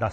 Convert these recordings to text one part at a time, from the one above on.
10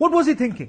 What was he thinking?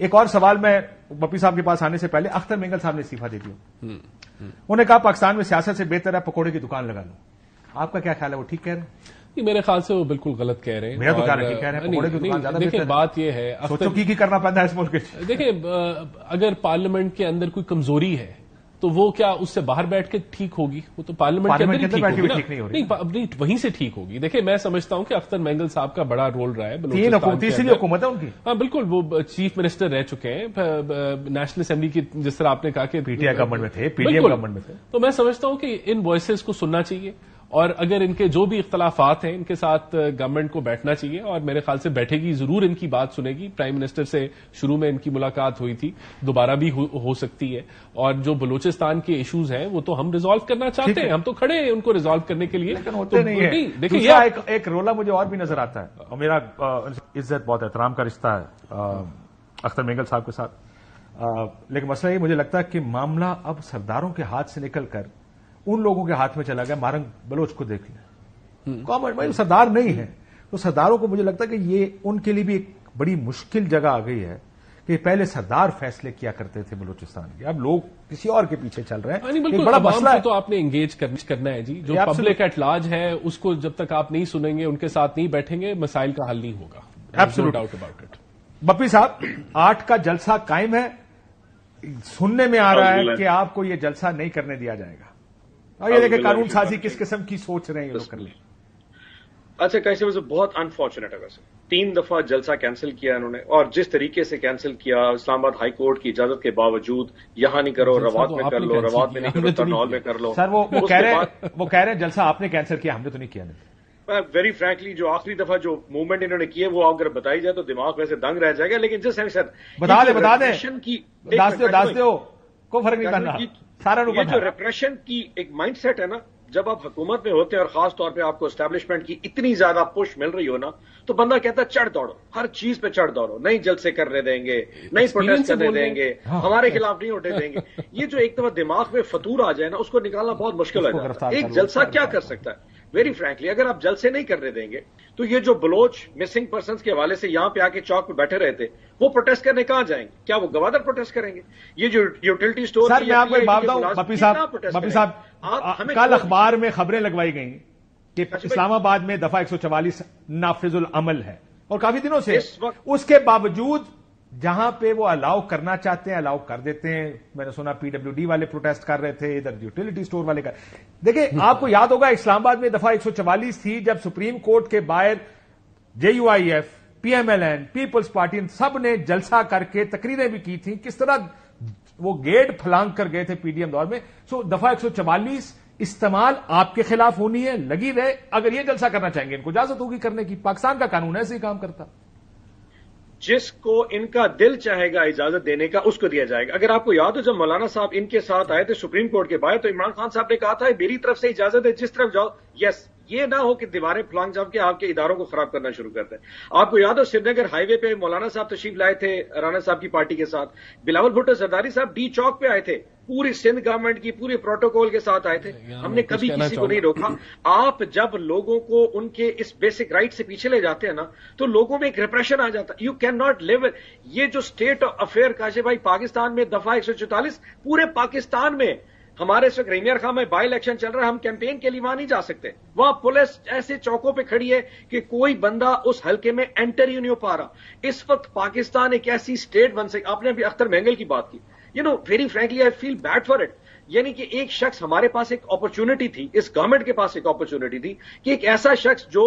ایک اور سوال میں بپی صاحب کے پاس آنے سے پہلے، اختر مینگل صاحب نے استعفا دے دیا، انہوں نے کہا پاکستان میں سیاست سے بہتر ہے پکوڑے کی دکان لگا لو. آپ کا کیا خیال ہے، وہ ٹھیک کہہ رہے ہیں؟ میرے خیال سے وہ بالکل غلط کہہ رہے ہیں. میرا تو خیال ہے کہہ رہے ہیں پکوڑے کی دکان زیادہ بہتر ہے. بات یہ ہے سوچو کی کرنا پڑتا ہے اس ملک میں. دیکھیں اگر پارلیمنٹ کے اندر کوئی کمزوری ہے تو وہ کیا اس سے باہر بیٹھ کے ٹھیک ہوگی؟ وہ تو پارلیمنٹ کے اندر ٹھیک ہوگی نا، نہیں وہیں سے ٹھیک ہوگی. دیکھیں میں سمجھتا ہوں کہ اختر مینگل صاحب کا بڑا رول رہا ہے، تیسری حکومت ہے ان کی. ہاں بالکل، وہ چیف منسٹر رہ چکے ہیں نیشنل اسمبلی کی، جس طرح آپ نے کہا کہ پی ٹی آئی گورنمنٹ میں تھے، پی ڈی ایم گورنمنٹ میں تھے. تو میں سمجھتا ہوں کہ ان وائسز کو سننا چاہیے، اور اگر ان کے جو بھی اختلافات ہیں ان کے ساتھ گورنمنٹ کو بیٹھنا چاہیے، اور میرے خیال سے بیٹھے گی ضرور، ان کی بات سنے گی. پرائم منسٹر سے شروع میں ان کی ملاقات ہوئی تھی، دوبارہ بھی ہو سکتی ہے. اور جو بلوچستان کے ایشوز ہیں وہ تو ہم ریزالو کرنا چاہتے ہیں، ہم تو کھڑے ہیں ان کو ریزالو کرنے کے لیے. دیکھیے ایک رولہ مجھے اور بھی نظر آتا ہے، اور میرا عزت بہت احترام کا رشتہ ہے اختر مینگل صاحب کے ساتھ، لیکن مسئلہ یہ مجھے لگتا ہے کہ معاملہ اب سرداروں کے ہاتھ سے نکل کر ان لوگوں کے ہاتھ میں چلا گیا. مارنگ بلوچ کو دیکھ لیں، کامن سردار نہیں ہے، تو سرداروں کو مجھے لگتا ہے کہ یہ ان کے لیے بھی ایک بڑی مشکل جگہ آ گئی ہے کہ پہلے سردار فیصلے کیا کرتے تھے بلوچستان کے، اب لوگ کسی اور کے پیچھے چل رہے ہیں. بالکل بڑا مسئلہ ہے، تو آپ نے انگیج کرنا ہے جی. جو پبلک ایٹ لارج ہے اس کو جب تک آپ نہیں سنیں گے، ان کے ساتھ نہیں بیٹھیں گے، مسائل کا حل نہیں ہوگا. Absolute doubt about it. بپی صاحب 8 کا جلسہ قائم ہے، سننے میں آ رہا ہے کہ آپ کو یہ جلسہ نہیں کرنے دیا جائے گا، اور یہ دیکھیں قانون سازی کس قسم کی سوچ رہے ہیں یہ لوگ کر لیں. اچھا کیسے ویسے بہت انفارچونیٹ ہے، ویسے 3 دفعہ جلسہ کینسل کیا انہوں نے، اور جس طریقے سے کینسل کیا، اسلام آباد ہائی کورٹ کی اجازت کے باوجود، یہاں نہیں کرو روات میں کر لو، روات میں نہیں کرو ٹاؤن ہال میں کر لو. سر وہ کہہ رہے ہیں جلسہ آپ نے کینسل کیا، ہم نے تو نہیں کیا. ویری فرینکلی جو آخری دفعہ جو موومنٹ انہوں نے کی ہے وہ اگر بتائی جائے تو دماغ ویسے دنگ رہ جائے گا. لیکن جس سر بتا دیں داس دو کوئی فرق نہیں پڑنا، سارا یہ جو ریپریشن کی ایک مائنڈ سیٹ ہے نا، جب آپ حکومت میں ہوتے ہیں اور خاص طور پہ آپ کو اسٹیبلشمنٹ کی اتنی زیادہ پش مل رہی ہو نا، تو بندہ کہتا ہے چڑھ دوڑو، ہر چیز پہ چڑھ دوڑو، نہیں جلسے کرنے دیں گے، نہیں پروٹیسٹ کرنے دیں گے، ہمارے خلاف نہیں اٹھے دیں گے. یہ جو ایک دفعہ دماغ میں فطور آ جائے نا، اس کو نکالنا بہت مشکل ہو جاتا ہے. ایک جلسہ کیا کر سکتا ہے؟ ویری فرینکلی اگر آپ جلسے نہیں کرنے دیں گے تو یہ جو بلوچ مسنگ پرسنز کے حوالے سے یہاں پہ آ کے چوک پہ بیٹھے رہتے، وہ پروٹیسٹ کرنے کہاں جائیں گے؟ کیا وہ گوادر پروٹیسٹ کریں گے؟ یہ جو یوٹیلٹی اسٹور، سر میں آپ کو ایک بات بتاؤں بپی صاحب، کل اخبار میں خبریں لگوائی گئیں کہ اسلام آباد میں دفعہ 144 نافذ العمل ہے، اور کافی دنوں سے اس کے باوجود جہاں پہ وہ الاؤ کرنا چاہتے ہیں الاؤ کر دیتے ہیں. میں نے سنا پی ڈبلیو ڈی والے پروٹیسٹ کر رہے تھے، ادھر یوٹیلٹی اسٹور والے کر. دیکھیں آپ کو یاد ہوگا اسلام آباد میں دفعہ 144 تھی، جب سپریم کورٹ کے باہر J U I F, P M L N, Peoples Party سب نے جلسہ کر کے تقریریں بھی کی تھیں، کس طرح وہ گیٹ پھلانگ کر گئے تھے پی ڈی ایم دور میں. سو دفعہ 144 استعمال آپ کے خلاف ہونی ہے، لگی رہے. اگر یہ جلسہ کرنا چاہیں گے ان کو اجازت ہوگی کرنے کی، پاکستان کا قانون ایسے ہی کام کرتا. جس کو ان کا دل چاہے گا اجازت دینے کا اس کو دیا جائے گا. اگر آپ کو یاد ہو جب مولانا صاحب ان کے ساتھ آئے تھے سپریم کورٹ کے باہر، تو عمران خان صاحب نے کہا تھا میری طرف سے اجازت ہے، جس طرف جاؤ. یس، یہ نہ ہو کہ دیواریں پھلانگ جا کے آپ کے اداروں کو خراب کرنا شروع کرتے ہیں. آپ کو یاد ہو سری نگر ہائی وے پہ مولانا صاحب تشریف لائے تھے رانا صاحب کی پارٹی کے ساتھ، بلاول بھٹو زرداری صاحب ڈی چوک پہ آئے تھے، پوری سندھ گورنمنٹ کی پورے پروٹوکول کے ساتھ آئے تھے. ہم نے کبھی کسی کو نہیں روکا. آپ جب لوگوں کو ان کے اس بیسک رائٹ سے پیچھے لے جاتے ہیں نا، تو لوگوں میں ایک ریپریشن آ جاتا ہے. یو کین ناٹ لیو. یہ جو اسٹیٹ آف افیئر کاشف بھائی پاکستان میں دفعہ 144 پورے پاکستان میں، ہمارے اس وقت ریمیر خان میں بائی الیکشن چل رہا ہے، ہم کیمپین کے لیے وہاں نہیں جا سکتے. وہاں پولیس ایسے چوکوں پہ کھڑی ہے کہ کوئی بندہ اس حلقے میں انٹر ہی نہیں ہو پا رہا. اس وقت پاکستان ایک ایسی اسٹیٹ بن سکتی. آپ نے ابھی اختر مینگل کی بات کی، very frankly I feel bad for it. یعنی کہ ایک شخص، ہمارے پاس ایک اپرچونٹی تھی، اس گورنمنٹ کے پاس ایک اپرچونٹی تھی کہ ایک ایسا شخص جو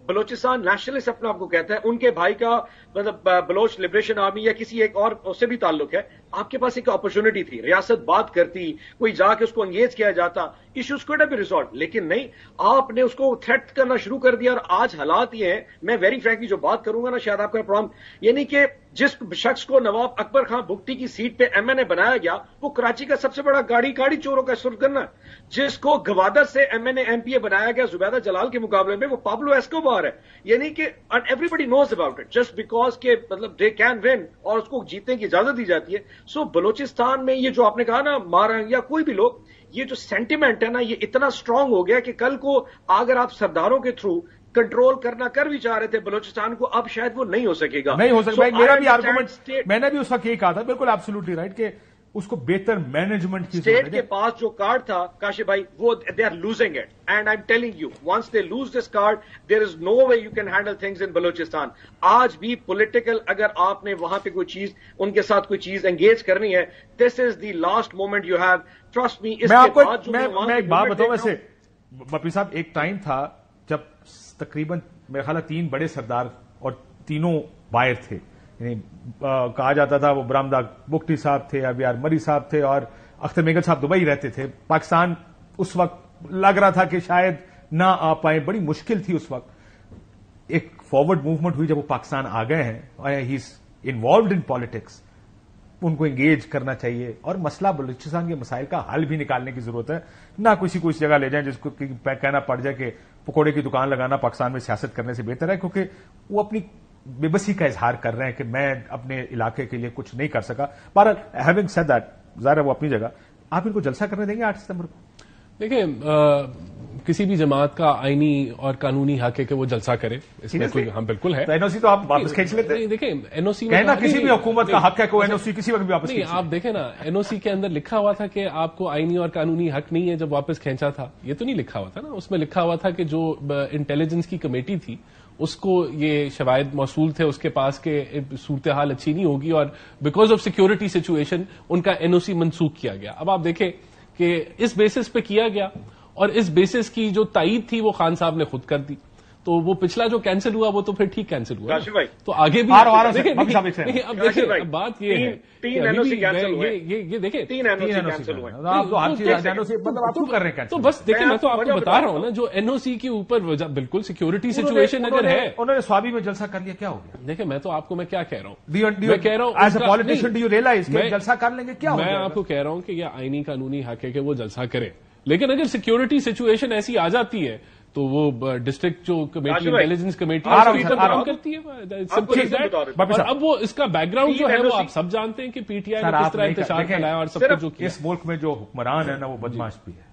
بلوچستان نیشنلسٹ اپنے آپ کو کہتا ہے، ان کے بھائی کا مطلب بلوچ لبریشن آرمی یا کسی ایک اور اس سے بھی تعلق ہے. آپ کے پاس ایک اپرچونٹی تھی، ریاست بات کرتی، کوئی جا کے اس کو انگیج کیا جاتا، ایشوز کوڈ بھی ریزالو. لیکن نہیں، آپ نے اس کو تھریٹ کرنا شروع کر دیا. اور آج حالات یہ ہیں، میں ویری فرینکلی جو بات کروں گا نا، شاید آپ کا پرابلم، یعنی کہ جس شخص کو نواب اکبر خان بگٹی کی سیٹ پہ ایم این اے بنایا گیا، وہ کراچی کا سب سے بڑا گاڑی چوروں کا سرگنا ہے. جس کو گوادر سے M N A M P A بنایا گیا زبیدہ جلال کے مقابلے میں، وہ پابلو ایسکوبار ہے. یعنی کہ everybody knows about it just because کہ مطلب دے کین ون، اور اس کو جیتنے کی اجازت دی جاتی ہے. سو بلوچستان میں یہ جو آپ نے کہا نا، مارنگ یا کوئی بھی لوگ، یہ جو سینٹیمنٹ ہے نا، یہ اتنا اسٹرانگ ہو گیا کہ کل کو اگر آپ سرداروں کے تھرو کنٹرول کرنا کر بھی چاہ رہے تھے بلوچستان کو, اب شاید وہ نہیں ہو سکے گا. نہیں ہو سکتا. میرا بھی آرگومنٹ, میں نے بھی اس وقت یہ کہا تھا, بالکل ایبسولوٹلی رائٹ, کہ اس کو بہتر مینجمنٹ کی اسٹیٹ کے پاس جو کارڈ تھا کاشف بھائی, وہ they are losing it, and I am telling you once they lose this card there is no way you can handle things in Balochistan. آج بھی پولیٹیکل اگر آپ نے وہاں پہ کوئی چیز ان کے ساتھ کوئی چیز انگیج کرنی ہے, this is the last moment you have, trust me. میں ایک بات بتاؤں, ویسے بپی صاحب ایک ٹائم تھا جب تقریباً میرا خیال ہے 3 بڑے سردار اور تینوں باہر تھے, یعنی کہا جاتا تھا وہ برآمدہ بگٹی صاحب تھے, ابیار مری صاحب تھے, اور اختر میگل صاحب دبئی رہتے تھے. پاکستان اس وقت لگ رہا تھا کہ شاید نہ آ پائیں, بڑی مشکل تھی اس وقت. ایک فارورڈ موومنٹ ہوئی جب وہ پاکستان آ گئے ہیں, ہی از انوالوڈ ان پالیٹکس, ان کو انگیج کرنا چاہیے, اور مسئلہ بلوچستان کے مسائل کا حل بھی نکالنے کی ضرورت ہے. نہ کسی کو اس جگہ لے جائیں جس کو کہنا پڑ جائے کہ پکوڑے کی دکان لگانا پاکستان میں سیاست کرنے سے بہتر ہے, کیونکہ وہ اپنی بے بسی کا اظہار کر رہے ہیں کہ میں اپنے علاقے کے لیے کچھ نہیں کر سکا. بہرحال ہیونگ سیڈ دیٹ, ظاہر ہے وہ اپنی جگہ. آپ ان کو جلسہ کرنے دیں گے 8 ستمبر کو؟ دیکھیں, کسی بھی جماعت کا آئینی اور قانونی حق ہے کہ وہ جلسہ کرے, اس میں کوئی, ہاں بالکل ہے. این او سی تو آپ واپس کھینچ لیتے ہیں. دیکھیں این او سی کہنا کسی بھی حکومت کا حق ہے کہ این او سی کسی وقت بھی واپس نہیں. آپ دیکھیں نا, این او سی کے اندر لکھا ہوا تھا کہ آپ کو آئینی اور قانونی حق نہیں ہے جب واپس کھینچا تھا. یہ تو نہیں لکھا ہوا تھا نا, اس میں لکھا ہوا تھا کہ جو انٹیلیجنس کی کمیٹی تھی اس کو یہ شواہد موصول تھے اس کے پاس کہ صورتحال اچھی نہیں ہوگی, اور because of security situation in کا این او سی منسوخ کیا گیا. اب آپ دیکھیں کہ اس بیسس پہ کیا گیا, اور اس بیسس کی جو تائید تھی وہ خان صاحب نے خود کر دی. تو وہ پچھلا جو کینسل ہوا وہ تو پھر ٹھیک کینسل ہوا, تو آگے بھی اب دیکھیں بات یہ ہے, تو بس دیکھیں میں تو آپ کو بتا رہا ہوں نا, جو این او سی کے اوپر بالکل سیکورٹی سچویشن اگر ہے, انہوں نے سوابی میں جلسہ کر لیا, کیا ہو گیا؟ دیکھیں میں تو آپ کو میں کیا کہہ رہا ہوں, میں کہہ رہا ہوں as a politician do you realize کہ جلسہ کر لیں گے, کیا ہو گیا؟ میں آپ کو کہہ رہا ہوں کہ یہ آئینی قانونی حق ہے کہ وہ جلسہ کرے, لیکن اگر سیکورٹی سچویشن ایسی آ جاتی ہے تو وہ ڈسٹرکٹ جو کمیٹی انٹیلیجنس کمیٹی کام کرتی ہے. اور اب وہ اس کا بیک گراؤنڈ جو ہے وہ آپ سب جانتے ہیں کہ پی ٹی آئی نے کس طرح انتشار پھیلایا اور سب کچھ جو کیا. اس ملک میں جو حکمران ہے نا وہ بدماش بھی ہے.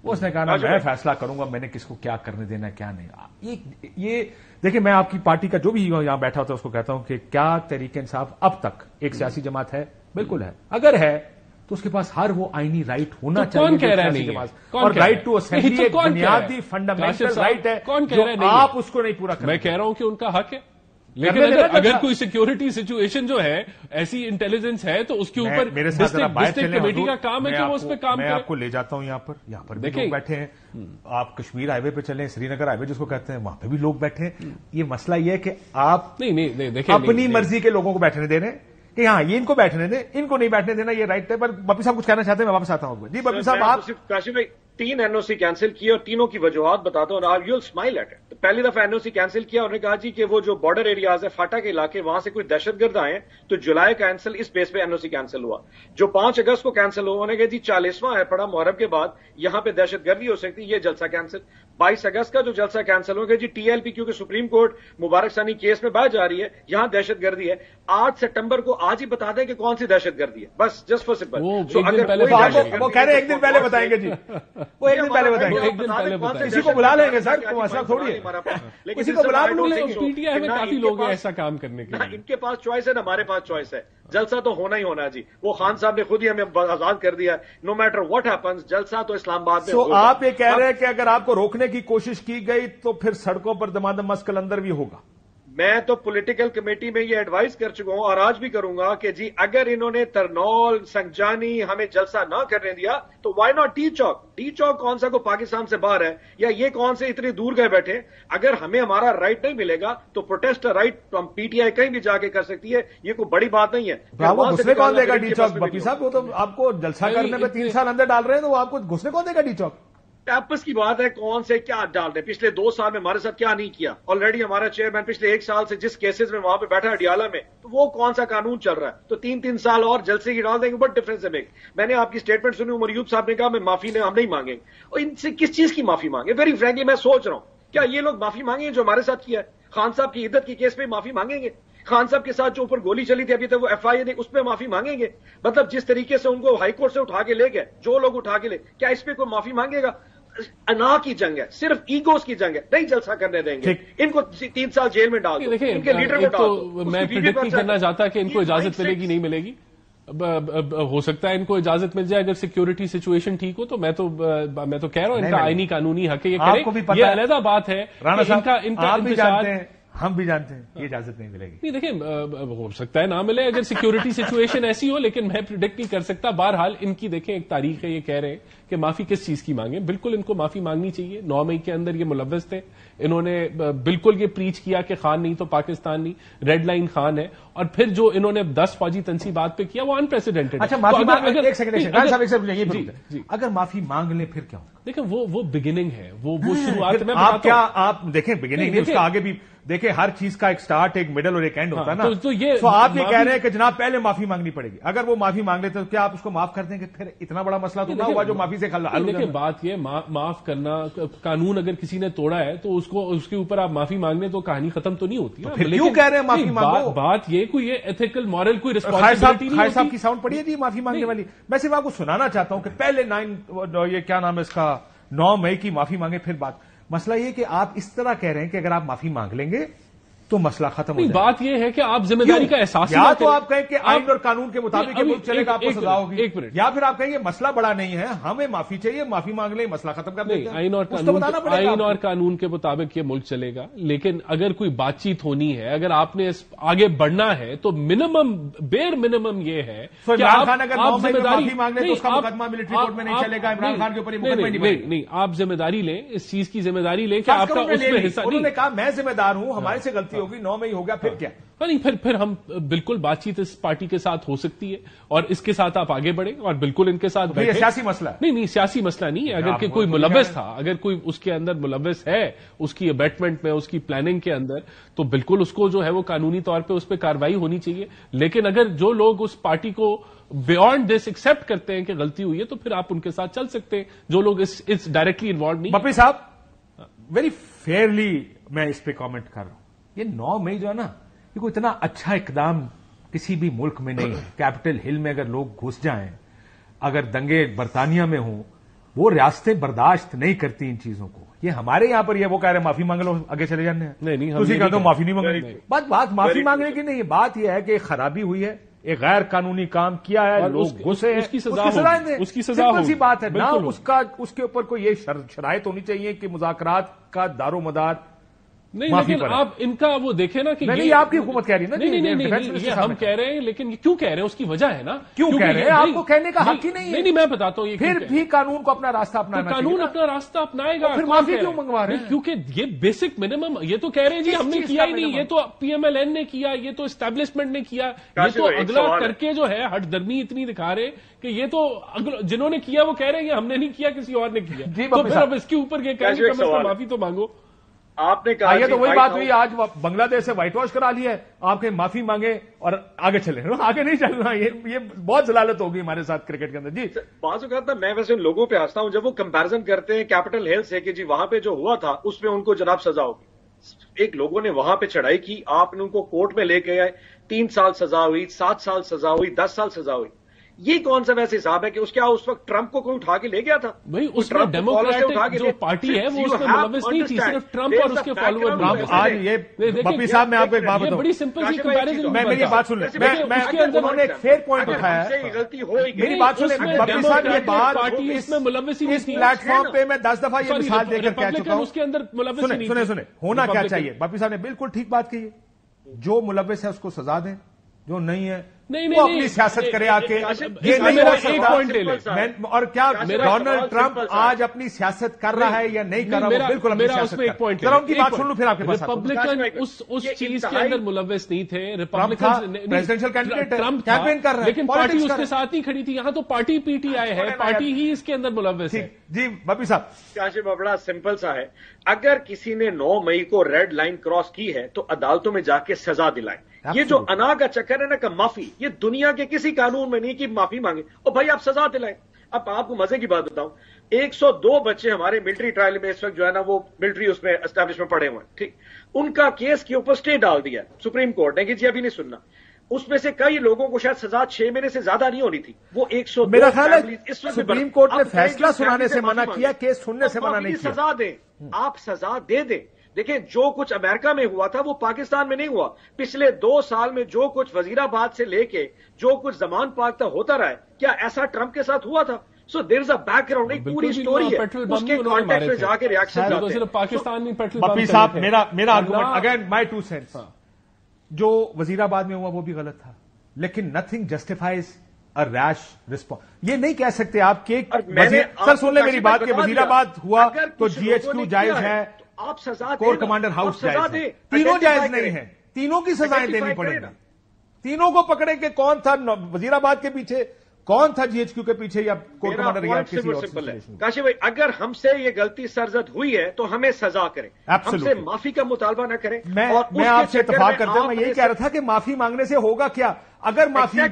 اس نے کہا نا میں فیصلہ کروں گا, میں نے کس کو کیا کرنے دینا ہے کیا نہیں. یہ دیکھیں, میں آپ کی پارٹی کا جو بھی یہاں بیٹھا ہوتا ہے اس کو کہتا ہوں کہ کیا تحریک انصاف اب تک ایک سیاسی جماعت ہے؟ بالکل ہے. اگر ہے تو اس کے پاس ہر وہ آئینی رائٹ ہونا چاہیے. کون کہہ رہا نہیں, اور رائٹ ٹو اسمبلی ایک بنیادی فنڈامنٹل رائٹ ہے, کون کہہ رہا ہے آپ اس کو نہیں پورا کریں. میں کہہ رہا ہوں کہ ان کا حق ہے, لیکن اگر کوئی سیکورٹی سچویشن جو ہے ایسی انٹیلیجنس ہے تو اس کے اوپر ڈسٹرکٹ کمیٹی کا کام ہے کہ وہ اس پہ کام کرے. میں آپ کو لے جاتا ہوں یہاں پر بھی لوگ بیٹھے ہیں. آپ کشمیر ہائی وے پہ چلیں, سری نگر ہائی وے جس کو کہتے ہیں, وہاں پہ بھی لوگ بیٹھے ہیں. یہ مسئلہ یہ ہے کہ آپ اپنی مرضی کے لوگوں کو بیٹھنے دے رہے ہیں کہ ہاں یہ ان کو بیٹھنے دیں, ان کو نہیں بیٹھنے دینا, یہ رائٹ ہے. پر بپی صاحب کچھ کہنا چاہتے ہیں, میں واپس آتا ہوں. جی بپی صاحب, آپ کاشف بھائی 3 این او سی کینسل کیے اور تینوں کی وجوہات بتاتا ہوں, اور you will smile at it. پہلی دفعہ این او سی کینسل کیا, انہوں نے کہا جی کہ وہ جو بارڈر ایریاز ہے فاٹا کے علاقے, وہاں سے کچھ دہشت گرد آئے تو جولائی کینسل, اس بیس پہ این او سی کینسل ہوا. جو 5 اگست کو کینسل ہوا, انہوں نے کہا جی 40واں ہے پڑا محرم کے بعد, یہاں پہ دہشت گردی ہو سکتی, یہ جلسہ کینسل. 22 اگست کا جو جلسہ کینسل ہو گیا جی ٹی ایل پی, کیونکہ سپریم کورٹ مبارک ثانی کیس میں بات جا رہی ہے, یہاں دہشت گردی ہے. 8 ستمبر کو آج ہی بتا دیں کہ کون سی دہشت گردی ہے, بس جسٹ فار سمپل. وہ کہہ رہے ہیں ایک دن پہلے بتائیں گے. جی وہ ایک دن پہلے بتائیں گے, کسی کو بلا لیں گے سر, مسئلہ تھوڑی ہے, کسی کو بلا لوں گے. پی ٹی آئی میں کافی لوگ ہیں ایسا کام کرنے کے لیے. ان کے پاس چوائس ہے نا, ہمارے پاس چوائس ہے. جلسہ تو ہونا ہی ہونا جی, وہ خان صاحب نے خود ہی ہمیں آزاد کر دیا. نو میٹر واٹ ہیپنس, جلسہ تو اسلام آباد میں. آپ یہ کہہ رہے ہیں کہ اگر آپ کو روکنے کی کوشش کی گئی تو پھر سڑکوں پر دمادم مس کلندر بھی ہوگا. میں تو پولیٹیکل کمیٹی میں یہ ایڈوائز کر چکا ہوں اور آج بھی کروں گا کہ جی اگر انہوں نے ترنول سنگجانی ہمیں جلسہ نہ کرنے دیا تو Y not T Chowk. T چوک کون سا کو پاکستان سے باہر ہے, یا یہ کون سے اتنی دور گئے بیٹھے. اگر ہمیں ہمارا رائٹ نہیں ملے گا تو پروٹیسٹ رائٹ ہم پی ٹی آئی کہیں بھی جا کے کر سکتی ہے, یہ کوئی بڑی بات نہیں ہے. گھسنے کون دے گا ٹی چوک؟ بپی صاحب وہ تو آپ کو جلسہ کرنے میں 3 سال اندر ڈال رہے ہیں, تو وہ آپ کو گھسنے کون دے گا ٹی چوک؟ آپس کی بات ہے, کون سے کیا ڈال رہے. پچھلے 2 سال میں ہمارے ساتھ کیا نہیں کیا. آلریڈی ہمارا چیئرمین پچھلے 1 سال سے جس کیسز میں وہاں پہ بیٹھا ہے ڈیالہ میں, تو وہ کون سا قانون چل رہا ہے. تو 3 سال اور جلسے کی ڈال دیں گے, بٹ ڈفرینس ہے. میں نے آپ کی اسٹیٹمنٹ سنی, عمر ایوب صاحب نے کہا میں معافی ہم نہیں مانگیں گے. اور ان سے کس چیز کی معافی مانگے؟ ویری فرینکلی میں سوچ رہا ہوں, کیا یہ لوگ معافی مانگیں گے جو ہمارے ساتھ کیا ہے؟ خان صاحب کی عدت کے کیس پہ معافی مانگیں گے؟ خان صاحب کے ساتھ جو اوپر گولی چلی تھی ابھی تک وہ ایف آئی اے نے, اس پہ معافی مانگیں گے؟ مطلب جس طریقے سے ان کو ہائی کورٹ سے اٹھا کے لے گئے, جو لوگ اٹھا کے لے, کیا اس پہ کوئی معافی مانگے گا؟ انا کی جنگ ہے, صرف ایگوز کی جنگ ہے, نہیں جلسہ کرنے دیں گے ان کو. 3 سال جیل میں ڈال دو, ان کے لیڈر کو ڈال دو. میں پریڈکٹ نہیں کرنا چاہتا کہ ان کو اجازت ملے گی نہیں ملے گی. ہو سکتا ہے ان کو اجازت مل جائے اگر سیکیورٹی سچویشن ٹھیک ہو, تو میں تو کہہ رہا ہوں ان کا آئینی قانونی حق ہے یہ کرے. یہ علیحدہ بات ہے. ہم بھی جانتے ہیں یہ اجازت نہیں ملے گی. نہیں دیکھیں ہو سکتا ہے نہ ملے اگر سیکیورٹی سچویشن ایسی ہو, لیکن میں پریڈکٹ نہیں کر سکتا. بہرحال ان کی دیکھیں ایک تاریخ ہے, یہ کہہ رہے ہیں کہ معافی کس چیز کی مانگیں. بالکل ان کو معافی مانگنی چاہیے. 9 مئی کے اندر یہ ملوث تھے, انہوں نے بالکل یہ پریچ کیا کہ خان نہیں تو پاکستان نہیں, ریڈ لائن خان ہے. اور پھر جو انہوں نے 10 فوجی تنصیبات پہ کیا وہ انپریسیڈنٹڈ. اچھا اگر معافی مانگ لیں پھر کیا ہوگا؟ دیکھیں وہ بگننگ ہے, وہ شروعات میں آپ دیکھیں بگننگ نہیں, اس کا آگے بھی دیکھیں. ہر چیز کا ایک سٹارٹ, ایک مڈل اور ایک اینڈ ہوتا ہے نا. تو آپ یہ کہہ رہے ہیں کہ جناب پہلے معافی مانگنی پڑے گی. اگر وہ معافی مانگ لیتے تو کیا آپ اس کو معاف کر دیں گے؟ پھر اتنا بڑا مسئلہ تو نہ ہوا جو معافی سے حل ہو جائے. دیکھیں بات یہ معاف کرنا, قانون اگر کسی نے توڑا ہے تو اس کے اوپر آپ معافی مانگنے تو کہانی ختم تو نہیں ہوتی. کیوں کہہ رہے ہیں معافی مانگو؟ بات یہ کوئی ایتھیکل مورل کوئی رسپانسبلٹی نہیں. خیر صاحب کی ساؤنڈ پڑی ہے جی معافی مانگنے والی. میں صرف آپ کو سنانا چاہتا ہوں کہ پہلے 9 مئی کی معافی مانگے پھر بات. مسئلہ یہ کہ آپ اس طرح کہہ رہے ہیں کہ اگر آپ معافی مانگ لیں گے تو مسئلہ ختم ہو جائے. بات یہ ہے کہ آپ ذمہ داری کا احساس یا تو آپ کہیں کہ آئین اور قانون کے مطابق چلے گا, آپ کو سزا ہوگی, یا پھر آپ کہیں گے مسئلہ بڑا نہیں ہے, ہمیں معافی چاہیے, معافی مانگ لیں, مسئلہ ختم کر دیں. آئین اور قانون کے مطابق یہ ملک چلے گا. لیکن اگر کوئی بات چیت ہونی ہے, اگر آپ نے آگے بڑھنا ہے تو منیمم بیر منیمم یہ ہے کہ عمران خان اگر 9 مئی میں معافی مانگ لیں تو اس کا مقدمہ ملٹری کورٹ میں نہیں چلے گا. عمران خان کے اوپر نہیں, آپ ذمہ داری لیں, اس چیز کی ذمہ داری لیں کہ آپ کا اس میں حصہ. انہوں نے کہا میں ذمہ دار ہوں, ہمارے سے غلطی ہوگی, 9 مئی ہو گیا, پھر کیا؟ نہیں پھر ہم بالکل بات چیت اس پارٹی کے ساتھ ہو سکتی ہے اور اس کے ساتھ آپ آگے بڑھیں اور بالکل ان کے ساتھ بیٹھیں. یہ سیاسی مسئلہ ہے. نہیں سیاسی مسئلہ نہیں ہے. اگر کوئی ملوث تھا, اگر کوئی اس کے اندر ملوث ہے, اس کی ابیٹمنٹ میں, اس کی پلاننگ کے اندر, تو بالکل اس کو جو ہے وہ قانونی طور پہ اس پہ کارروائی ہونی چاہیے. لیکن اگر جو لوگ اس پارٹی کو بیونڈ دس ایکسپٹ کرتے ہیں کہ غلطی ہوئی ہے تو پھر آپ ان کے ساتھ چل سکتے ہیں. جو لوگ اس ڈائریکٹلی انوالوڈ نہیں. بپی صاحب ویری فیئرلی میں اس پہ کامنٹ کر رہا ہوں. یہ 9 مئی جو ہے نا, یہ کوئی اتنا اچھا اقدام کسی بھی ملک میں نہیں ہے. کیپٹل ہل میں اگر لوگ گھس جائیں, اگر دنگے برطانیہ میں ہوں, وہ ریاستیں برداشت نہیں کرتی ان چیزوں کو. یہ ہمارے یہاں پر یہ وہ کہہ رہے ہیں معافی مانگ لو, آگے چلے جانے ہیں. نہیں تسی کہتے ہو معافی نہیں مانگنی. بات معافی مانگنے کی نہیں ہے, بات یہ ہے کہ خرابی ہوئی ہے, ایک غیر قانونی کام کیا ہے, لوگ گھسے ہیں, اس کی سزا سمپل سی بات ہے نا. اس کے اوپر کوئی یہ شرائط ہونی چاہیے کہ مذاکرات کا دار و مدار نہیں. لیکن آپ ان کا وہ دیکھیں نا کہ یہ آپ کی حکومت کہہ رہی ہے نا. نہیں یہ ہم کہہ رہے ہیں, لیکن یہ کیوں کہہ رہے ہیں اس کی وجہ ہے نا. کیوں کہہ رہے ہیں؟ آپ کو کہنے کا حق ہی نہیں ہے. نہیں میں بتاتا ہوں. پھر بھی قانون کو اپنا راستہ اپنانا چاہیے. قانون اپنا راستہ اپنائے گا, پھر معافی کیوں منگوا رہے ہیں؟ کیونکہ یہ بیسک منیمم, یہ تو کہہ رہے ہیں جی ہم نے کیا ہی نہیں, یہ تو پی ایم ایل این نے کیا, یہ تو اسٹیبلشمنٹ نے کیا, یہ تو اگلا کر کے جو ہے ہٹ درمی اتنی دکھا رہے کہ یہ تو جنہوں نے کیا وہ کہہ رہے ہیں ہم نے نہیں کیا, کسی اور نے کیا. تو پھر اب اس کے اوپر یہ کہیں کہ معافی تو مانگو. آپ نے کہا یہ تو وہی بات ہوئی, آج بنگلہ دیش سے وائٹ واش کرا لیا ہے, آپ کے معافی مانگے اور آگے چلے. آگے نہیں چلنا, یہ بہت ضلالت ہوگی ہمارے ساتھ کرکٹ کے اندر. جی بعض اوقات میں ویسے ان لوگوں پہ ہنستا ہوں جب وہ کمپیرزن کرتے ہیں کیپٹل ہل سے کہ جی وہاں پہ جو ہوا تھا اس میں ان کو جناب سزا ہوگی. ایک لوگوں نے وہاں پہ چڑھائی کی, آپ نے ان کو کورٹ میں لے کے آئے, 3 سال سزا ہوئی, 7 سال سزا ہوئی, 10 سال سزا ہوئی. یہ کون سا ویسے حساب ہے کہ اس اس وقت ٹرمپ کو کوئی اٹھا کے لے گیا تھا؟ بھائی اس میں ڈیموکریٹک جو پارٹی ہے وہ اس میں ملوث نہیں تھی, صرف ٹرمپ اور اس کے فالوور. آج یہ بپی صاحب میں آپ کو ایک بات بتاؤں, بڑی سمپل سی کمپیریزن. میں میری بات سن لیں, انہوں نے ایک فیئر پوائنٹ اٹھایا ہے. غلطی ہوئی, میری بات سن لیں بپی صاحب, یہ بات پارٹی اس میں ملوث ہی اس پلیٹ فارم پہ میں 10 دفعہ یہ مثال دے کر کہہ چکا ہوں. اس کے اندر ملوث نہیں. سنیں ہونا کیا چاہیے. بپی صاحب نے بالکل ٹھیک بات کہی ہے, جو ملوث ہے اس کو سزا دیں, جو نہیں ہے وہ اپنی سیاست کرے آ کے. یہ نہیں ہو سکتا. اور کیا ڈونلڈ ٹرمپ آج اپنی سیاست کر رہا ہے یا نہیں کر رہا, وہ بالکل اپنی سیاست کر. ذرا ان کی بات سن لوں پھر آپ کے پاس. ریپبلکن اس چیز کے اندر ملوث نہیں تھے. Republican presidential candidate Trump campaign کر رہا ہے, لیکن پارٹی اس کے ساتھ نہیں کھڑی تھی. یہاں تو پارٹی پی ٹی آئی ہے, پارٹی ہی اس کے اندر ملوث ہے. جی بپی صاحب, کاشف بڑا سمپل سا ہے. اگر کسی نے 9 مئی کو ریڈ لائن کراس کی ہے تو عدالتوں میں جا کے سزا دلائیں. یہ جو انا کا چکر ہے نا کہ معافی, یہ دنیا کے کسی قانون میں نہیں کہ معافی مانگے. اور بھائی آپ سزا دلائیں. اب آپ کو مزے کی بات بتاؤں, 102 بچے ہمارے ملٹری ٹرائل میں اس وقت جو ہے نا وہ ملٹری اس میں اسٹیبلش میں پڑے ہوئے ہیں, ٹھیک. ان کا کیس کے اوپر سٹے ڈال دیا سپریم کورٹ نے کہ جی ابھی نہیں سننا. اس میں سے کئی لوگوں کو شاید سزا 6 مہینے سے زیادہ نہیں ہونی تھی، وہ 102 میرا خیال ہے اس وقت سپریم کورٹ نے فیصلہ سنانے سے منع کیا، کیس سننے سے منع نہیں کیا۔ سزا دیں، آپ سزا دے دیں۔ دیکھیں جو کچھ امریکہ میں ہوا تھا وہ پاکستان میں نہیں ہوا۔ پچھلے 2 سال میں جو کچھ وزیر آباد سے لے کے جو کچھ زمان پاک تک ہوتا رہا ہے، کیا ایسا ٹرمپ کے ساتھ ہوا تھا؟ سو دیر از اے بیک گراؤنڈ، ایک پوری سٹوری ہے، اس کے کانٹیکٹ میں جا کے ریاکشن جاتے ہیں۔ پاکستان میں پیٹرول بپی صاحب میرا آرگومنٹ اگین مائی 2 سینٹس، جو وزیر آباد میں ہوا وہ بھی غلط تھا، لیکن نتھنگ جسٹیفائز اے ریش رسپانس۔ یہ نہیں کہہ سکتے آپ کہ سر سن لیں میری بات، کہ وزیر آباد ہوا تو جی ایچ کیو جائز ہے، آپ سزا کور کمانڈر ہاؤس جائز ہے، تینوں جائز نہیں ہیں، تینوں کی سزائیں دینی پڑیں گی۔ تینوں کو پکڑیں کہ کون تھا وزیر آباد کے پیچھے، کون تھا جی ایچ کیو کے پیچھے، یا کور کمانڈر یا کسی اور سچویشن۔ کاشف بھائی اگر ہم سے یہ غلطی سرزد ہوئی ہے تو ہمیں سزا کریں، ہم سے معافی کا مطالبہ نہ کریں۔ میں آپ سے اتفاق کرتا ہوں، میں یہی کہہ رہا تھا کہ معافی مانگنے سے ہوگا کیا؟ اگر معافی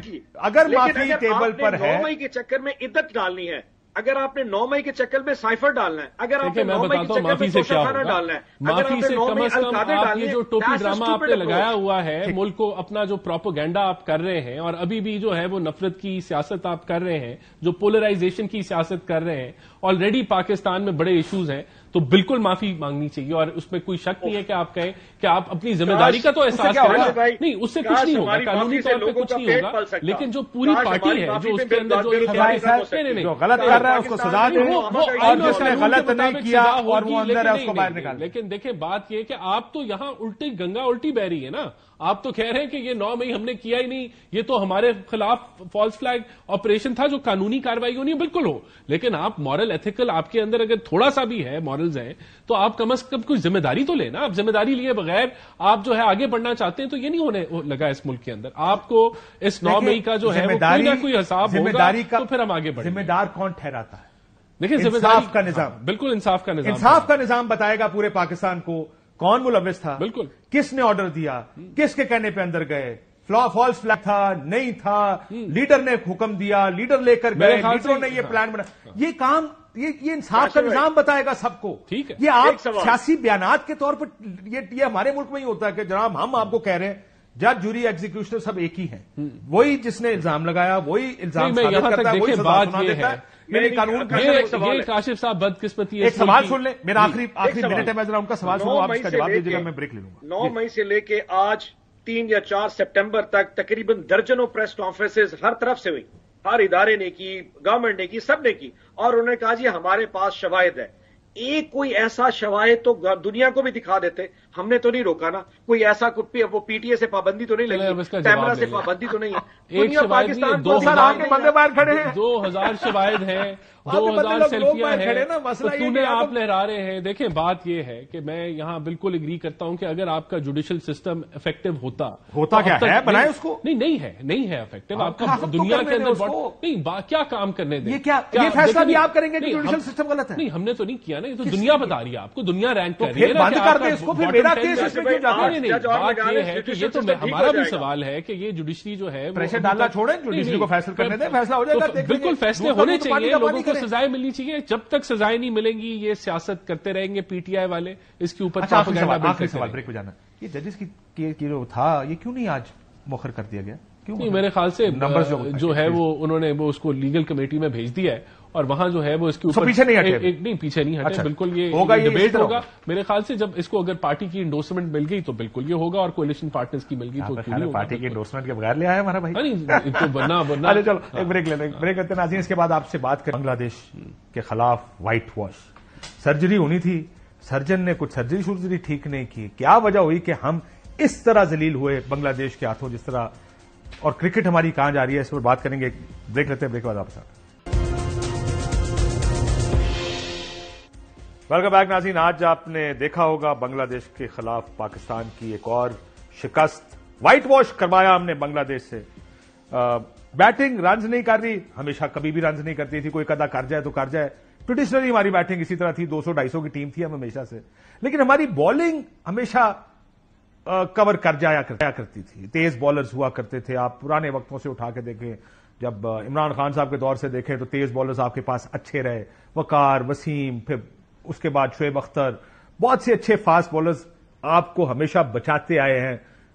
ٹیبل پر ہے، 9 مئی کے چکر میں عدت ڈالنی ہے، اگر آپ نے 9 مئی کے چکر میں سائفر ڈالنا ہے، اگر آپ نے 9 مئی کے چکر میں توشہ ڈالنا ہے، معافی سے کم از کم آپ یہ جو ٹوپی ڈرامہ آپ نے لگایا ہوا ہے، ملک کو اپنا جو پروپیگنڈا آپ کر رہے ہیں، اور ابھی بھی جو ہے وہ نفرت کی سیاست آپ کر رہے ہیں، جو پولرائزیشن کی سیاست کر رہے ہیں، آلریڈی پاکستان میں بڑے ایشوز ہیں، تو بالکل معافی مانگنی چاہیے، اور اس میں کوئی شک نہیں ہے کہ آپ کہیں کہ آپ اپنی ذمہ داری کا تو احساس کریں۔ نہیں، اس سے کچھ نہیں ہوگا، قانونی طور پہ کچھ نہیں ہوگا، لیکن جو پوری پارٹی ہے جو اس کے اندر جو غلط کر رہا ہے اس کو سزا دیں، اور جس نے غلط نہیں کیا اور وہ اندر ہے اس کو باہر نکالیں۔ لیکن دیکھیں بات یہ کہ آپ تو یہاں الٹی گنگا الٹی بہ رہی ہے نا، آپ تو کہہ رہے ہیں کہ یہ 9 مئی ہم نے کیا ہی نہیں، یہ تو ہمارے خلاف فالس فلیگ آپریشن تھا، جو قانونی کارروائی ہونی ہے بالکل ہو، لیکن آپ مورل ایتھیکل آپ کے اندر اگر تھوڑا سا بھی ہے، مورلز ہیں، تو آپ کم از کم کوئی ذمہ داری تو لیں نا۔ آپ ذمہ داری لیے بغیر آپ جو ہے آگے بڑھنا چاہتے ہیں تو یہ نہیں ہونے لگا اس ملک کے اندر۔ آپ کو اس 9 مئی کا جو ہے کوئی نہ کوئی حساب ہوگا تو پھر ہم آگے بڑھیں۔ ذمہ دار کون ٹھہراتا ہے؟ دیکھیں ذمہ انصاف کا نظام، بالکل انصاف کا نظام، انصاف کا نظام بتائے گا پورے پاکستان کو کون ملوث تھا، بالکل کس نے آرڈر دیا، کس کے کہنے پہ اندر گئے، فالس فلیگ تھا نہیں تھا، لیڈر نے حکم دیا، لیڈر لے کر گئے، لیڈروں نے یہ پلان بنا، یہ کام یہ انصاف کا نظام بتائے گا سب کو۔ ٹھیک ہے، یہ آپ سیاسی بیانات کے طور پر یہ ہمارے ملک میں ہی ہوتا ہے کہ جناب ہم آپ کو کہہ رہے ہیں جج جوری ایگزیکیوشنر سب ایک ہی ہیں، وہی جس نے الزام لگایا وہی الزام ثابت کرتا ہے، وہی سزا سنا دیتا ہے۔ میرے قانون کا یہ کاشف صاحب بدقسمتی ہے۔ ایک سوال سن لیں، میرا آخری منٹ ہے، میں ذرا ان کا سوال سنوں، آپ اس کا جواب دیجیے گا، میں بریک لے لوں گا۔ 9 مئی سے لے کے آج 3 یا 4 سپٹمبر تک تقریباً درجنوں پریس کانفرنسز ہر طرف سے ہوئی، ہر ادارے نے کی، گورنمنٹ نے کی، سب نے کی، اور انہوں نے کہا جی ہمارے پاس شواہد ہے۔ ایک کوئی ایسا شواہد تو دنیا کو بھی دکھا دیتے، ہم نے تو نہیں روکا نا، کوئی ایسا وہ پی ٹی اے سے پابندی تو نہیں لگی، کیمرہ سے پابندی تو نہیں ہے، ایک شواہد نہیں، 2000 شواہد ہیں، 2000 سیلفیاں ہیں، تو آپ لہرا رہے ہیں۔ دیکھیں بات یہ ہے کہ میں یہاں بالکل اگری کرتا ہوں کہ اگر آپ کا جوڈیشل سسٹم افیکٹو ہوتا کیا ہے، بنائے اس کو، نہیں ہے افیکٹو، آپ کا دنیا کے اندر نہیں کیا کام کرنے دیں، یہ فیصلہ بھی آپ کریں گے کہ جوڈیشل سسٹم غلط ہے؟ نہیں، ہم نے تو نہیں کیا نا، یہ تو دنیا بتا رہی ہے آپ کو، دنیا رینک کر رہی ہے، بند کر دیں اس کو، پھر میرا کیس اس میں کیوں جاتا ہے؟ بات یہ ہے کہ یہ تو ہمارا بھی سوال ہے کہ یہ جوڈیشری جو ہے پریشر ڈالنا چھوڑیں، جوڈیشری کو فیصلہ کرنے دیں، فیصلہ ہو جائے گا۔ بالکل فیصلے ہونے چاہیے، لوگوں کو سزائیں ملنی چاہیے، جب تک سزائیں نہیں ملیں گی یہ سیاست کرتے رہیں گے پی ٹی آئی والے، اس کے اوپر آخری سوال بریک پہ جانا، یہ ججز کی جو تھا یہ کیوں نہیں آج مؤخر کر دیا گیا؟ نہیں، میرے خیال سے جو ہے وہ انہوں نے وہ اس کو لیگل کمیٹی میں بھیج دیا ہے، اور وہاں جو ہے وہ اس کے اوپر پیچھے نہیں ہٹے، نہیں پیچھے نہیں ہٹے، بالکل یہ ڈبیٹ ہوگا میرے خیال سے، جب اس کو اگر پارٹی کی انڈورسمنٹ مل گئی تو بالکل یہ ہوگا، اور کولیشن پارٹنرز کی مل گئی تو پارٹی کی انڈورسمنٹ کے بغیر لے آیا ہمارا بھائی، چلو ایک بریک لے لیں، بریک کرتے ہیں ناظرین، اس کے بعد آپ سے بات کریں بنگلہ دیش کے خلاف وائٹ واش، سرجری ہونی تھی، سرجن نے کچھ سرجری ٹھیک نہیں کی، کیا وجہ ہوئی کہ ہم اس طرح ذلیل ہوئے بنگلہ دیش کے ہاتھوں جس طرح، اور کرکٹ ہماری کہاں جا رہی ہے، اس پر بات کریں گے، بریک لیتے ہیں، بریک کے بعد واپس آتے ہیں۔ ویلکم بیک ناظرین، آج آپ نے دیکھا ہوگا بنگلہ دیش کے خلاف پاکستان کی ایک اور شکست، وائٹ واش کروایا ہم نے بنگلہ دیش سے، بیٹنگ رنز نہیں کر رہی، ہمیشہ کبھی بھی رنز نہیں کرتی تھی، کوئی قدہ کر جائے تو کر جائے، ٹریڈیشنلی ہماری بیٹنگ اسی طرح تھی، 200-250 کی ٹیم تھی ہم ہمیشہ سے، لیکن ہماری بالنگ ہمیشہ کور کر جایا کرتی تھی، تیز بالرز ہوا کرتے تھے، آپ پرانے وقتوں سے اٹھا کے دیکھیں، جب عمران خان صاحب کے دور سے دیکھیں تو تیز بالرز آپ کے پاس اچھے رہے، وقار، وسیم، پھر اس کے بعد شعیب اختر، بہت سے اچھے فاسٹ بالرز آپ کو ہمیشہ بچاتے آئے ہیں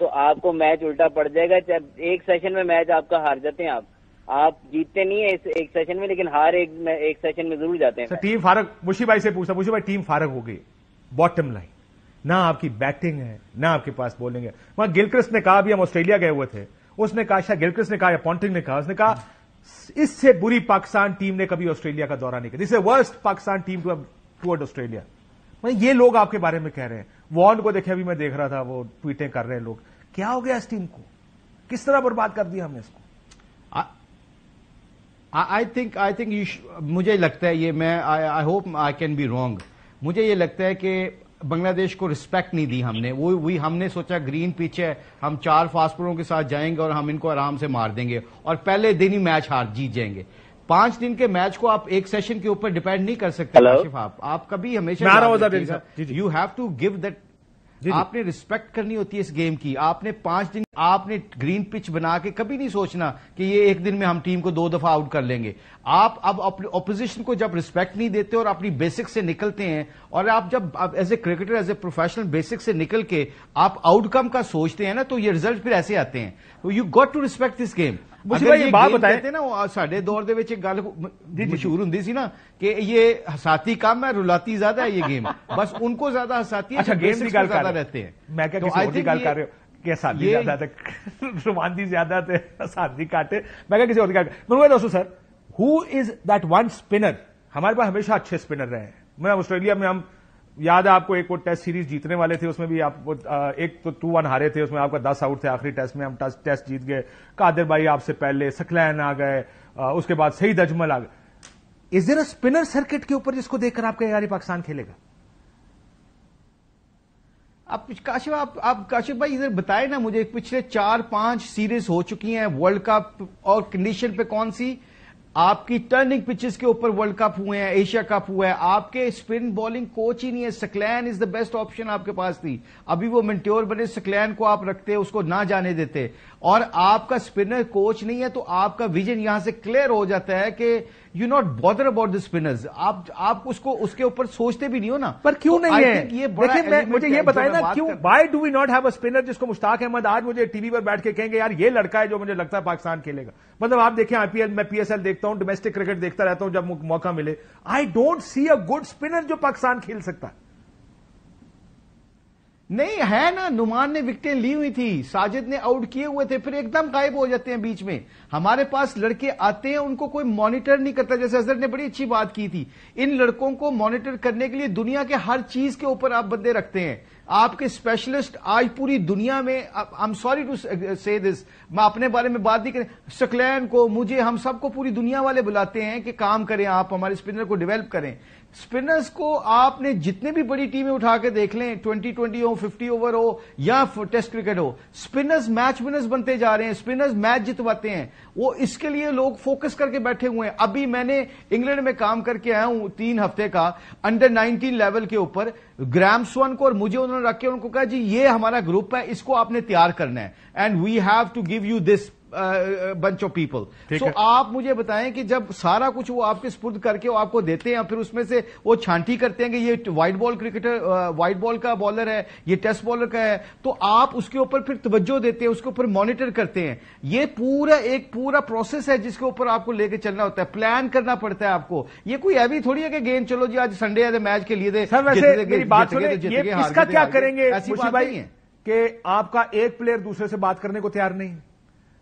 تو آپ کو میچ الٹا پڑ جائے گا. جب ایک سیشن میں میچ آپ کا ہار جاتے ہیں, آپ جیتتے نہیں ہیں ایک سیشن میں, لیکن ہار ایک سیشن میں ضرور جاتے ہیں. ٹیم فارغ, مشی بھائی سے پوچھا, مشی بھائی ٹیم فارغ ہو گئی, باٹم لائن نہ آپ کی بیٹنگ ہے نہ آپ کے پاس بولنگ ہے. وہاں گلکرسٹ نے کہا, بھی ہم آسٹریلیا گئے ہوئے تھے, اس نے کہا, شاید گلکرسٹ نے کہا یا پونٹنگ نے کہا, اس نے کہا اس سے بری پاکستان ٹیم نے کبھی آسٹریلیا کا دورہ نہیں کیا. This is worst Pakistan team toward Australia. یہ لوگ آپ کے بارے میں کہہ رہے ہیں. وارن کو دیکھے, ابھی میں دیکھ رہا تھا, وہ ٹویٹیں کر رہے ہیں لوگ. کیا ہو گیا اس ٹیم کو, کس طرح برباد کر دیا ہم نے اس کو؟ آئی تھنک مجھے لگتا ہے, یہ میں I hope I can be wrong, مجھے یہ لگتا ہے کہ بنگلہ دیش کو رسپیکٹ نہیں دی ہم نے. وہی ہم نے سوچا گرین پچ ہے, ہم 4 فاسٹ بالروں کے ساتھ جائیں گے اور ہم ان کو آرام سے مار دیں گے اور پہلے دن ہی میچ جیت جائیں گے. 5 دن کے میچ کو آپ ایک سیشن کے اوپر ڈیپینڈ نہیں کر سکتے. کاشف, آپ کبھی ہمیشہ you have to give that. آپ نے رسپیکٹ کرنی ہوتی ہے اس گیم کی. آپ نے 5 دن آپ نے گرین پچ بنا کے کبھی نہیں سوچنا کہ یہ ایک دن میں ہم ٹیم کو 2 دفعہ آؤٹ کر لیں گے. آپ اب اپوزیشن کو جب رسپیکٹ نہیں دیتے اور اپنی بیسک سے نکلتے ہیں, اور آپ جب as a cricketer as a professional basic سے نکل کے آپ آؤٹ کم کا سوچتے ہیں نا, تو یہ ریزلٹ پھر ایسے آتے ہیں. You got to respect this game. بات بتاتے نا, ساڈے دور دے وچ ایک گل مشہور ہوندی سی نا کہ یہ ہساتی کم ہے, رلاتی زیادہ ہے یہ گیم. بس ان کو زیادہ ہساتی ہے, اچھا گیم کی گل زیادہ رہتے ہیں. میں کیا کسی اور کی گل کر رہے ہو کہ ہساتی زیادہ تھے, رومانتی زیادہ تھے, ہساتی کاٹے. میں کیا کسی اور کی گل کر رہا دوستو. سر, ہو از دیٹ ون اسپنر؟ ہمارے پاس ہمیشہ اچھے اسپنر رہے ہیں. میں آسٹریلیا میں, ہم یاد ہے آپ کو, ایک وہ ٹیسٹ سیریز جیتنے والے تھے, اس میں بھی آپ ایک تو 2-1 ہارے تھے, اس میں آپ کا 10 آؤٹ تھے. آخری ٹیسٹ میں ہم ٹیسٹ جیت گئے. قادر بھائی آپ سے پہلے, سکلین آ گئے, اس کے بعد سعید اجمل آ گئے. از دیر اے اسپنر سرکٹ کے اوپر جس کو دیکھ کر آپ کا یار پاکستان کھیلے گا؟ کاشف بھائی ادھر بتائے نا مجھے, پچھلے 4-5 سیریز ہو چکی ہیں ورلڈ کپ, اور کنڈیشن پہ کون سی آپ کی ٹرننگ پچز کے اوپر ورلڈ کپ ہوئے ہیں, ایشیا کپ ہوا ہے. آپ کے اسپن بالنگ کوچ ہی نہیں ہے. سکلین از دا بیسٹ آپشن آپ کے پاس تھی. ابھی وہ منٹیور بنے, سکلین کو آپ رکھتے, اس کو نہ جانے دیتے, اور آپ کا اسپنر کوچ نہیں ہے, تو آپ کا ویژن یہاں سے کلیئر ہو جاتا ہے کہ you not bother about the spinners. آپ اس کے اوپر سوچتے بھی نہیں ہو نا. پر کیوں نہیں ہے؟ دیکھیں مجھے یہ بتائیں نا, کیوں, why do we not have a spinner جس کو مشتاق احمد آج مجھے ٹی وی پر بیٹھ کے کہیں گے یار یہ لڑکا ہے جو مجھے لگتا ہے پاکستان کھیلے گا. مطلب آپ دیکھیں آئی پی ایل, میں پی ایس ایل دیکھتا ہوں, ڈومیسٹک کرکٹ دیکھتا رہتا ہوں جب موقع ملے. I don't see a good spinner جو پاکستان کھیل سکتا. نہیں ہے نا, نعمان نے وکٹیں لی ہوئی تھی, ساجد نے آؤٹ کیے ہوئے تھے, پھر ایک دم غائب ہو جاتے ہیں بیچ میں. ہمارے پاس لڑکے آتے ہیں, ان کو کوئی مانیٹر نہیں کرتا. جیسے اظہر نے بڑی اچھی بات کی تھی, ان لڑکوں کو مانیٹر کرنے کے لیے دنیا کے ہر چیز کے اوپر آپ بندے رکھتے ہیں. آپ کے اسپیشلسٹ آج پوری دنیا میں, آئی ایم سوری ٹو سے دس, میں اپنے بارے میں بات نہیں کریں, سکلین کو, مجھے, ہم سب کو پوری دنیا والے بلاتے ہیں کہ کام کریں, آپ ہمارے اسپنر کو ڈیولپ کریں. اسپنرز کو آپ نے جتنے بھی بڑی ٹیمیں اٹھا کے دیکھ لیں, 2020 ہو, 50 اوور ہو یا ٹیسٹ کرکٹ ہو, اسپنرز میچ ونرز بنتے جا رہے ہیں, اسپنرز میچ جتواتے ہیں. وہ اس کے لیے لوگ فوکس کر کے بیٹھے ہوئے ہیں. ابھی میں نے انگلینڈ میں کام کر کے آیا ہوں 3 ہفتے کا, انڈر 19 لیول کے اوپر. گرام سون کو اور مجھے انہوں نے رکھ کے ان کو کہا جی یہ ہمارا گروپ ہے, اس کو آپ نے تیار کرنا ہے, and we have to give you this bunch of people. So آپ مجھے بتائیں کہ جب سارا کچھ وہ آپ کے سپرد کر کے آپ کو دیتے ہیں, پھر اس میں سے وہ چھانٹی کرتے ہیں کہ یہ white ball cricketer, white ball کا بالر ہے, یہ ٹیسٹ بالر کا ہے, تو آپ اس کے اوپر پھر توجہ دیتے ہیں, اس کے اوپر مانیٹر کرتے ہیں. یہ ایک پورا پروسیس ہے جس کے اوپر آپ کو لے کے چلنا ہوتا ہے, پلان کرنا پڑتا ہے آپ کو. یہ کوئی ایوی تھوڑی ہے کہ گیم چلو جی آج سنڈے ہے میچ کے لیے دے. سر ویسے میری بات سنیں, یہ اس کا کیا کریں گے مشی بھائی کہ آپ کا ایک پلیئر دوسرے سے بات کرنے کو تیار نہیں,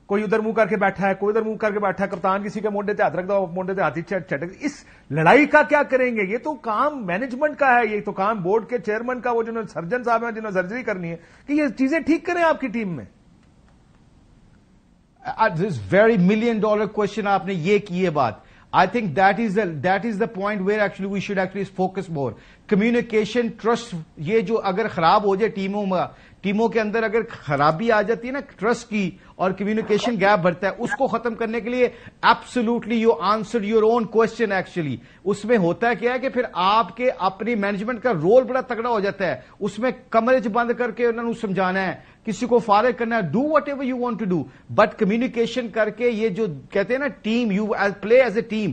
کوئی ادھر منہ کر کے بیٹھا ہے, کوئی ادھر منہ کر کے بیٹھا ہے, کپتان کسی کے مونڈے پہ ہاتھ رکھ دو, مونڈے پہ ہاتھی چٹک. اس لڑائی کا کیا کریں گے؟ یہ تو کام مینجمنٹ کا ہے, یہ تو کام بورڈ کے چیئرمین کا, وہ جنہوں نے سرجن صاحب ہیں جنہوں نے سرجری کرنی ہے, کہ یہ چیزیں ٹھیک کریں آپ کی ٹیم میں. دس ویری $1 million کوشچن آپ نے یہ کی ہے بات. I think that is the point where actually we should actually focus more. Communication, trust, یہ جو اگر خراب ہو جائے ٹیموں کے اندر اگر خرابی آ جاتی ہے نا ٹرسٹ کی, اور کمیونیکیشن گیپ بڑھتا ہے, اس کو ختم کرنے کے لیے absolutely you answer your own question. Actually اس میں ہوتا ہے کیا ہے کہ پھر آپ کے اپنی مینجمنٹ کا رول بڑا تگڑا ہو جاتا ہے. اس میں کمرے بند کر کے انہوں نے سمجھانا ہے, کسی کو فارغ کرنا ہے, do whatever you want to do, but communication کر کے, یہ جو کہتے ہیں نا team, you play as a team,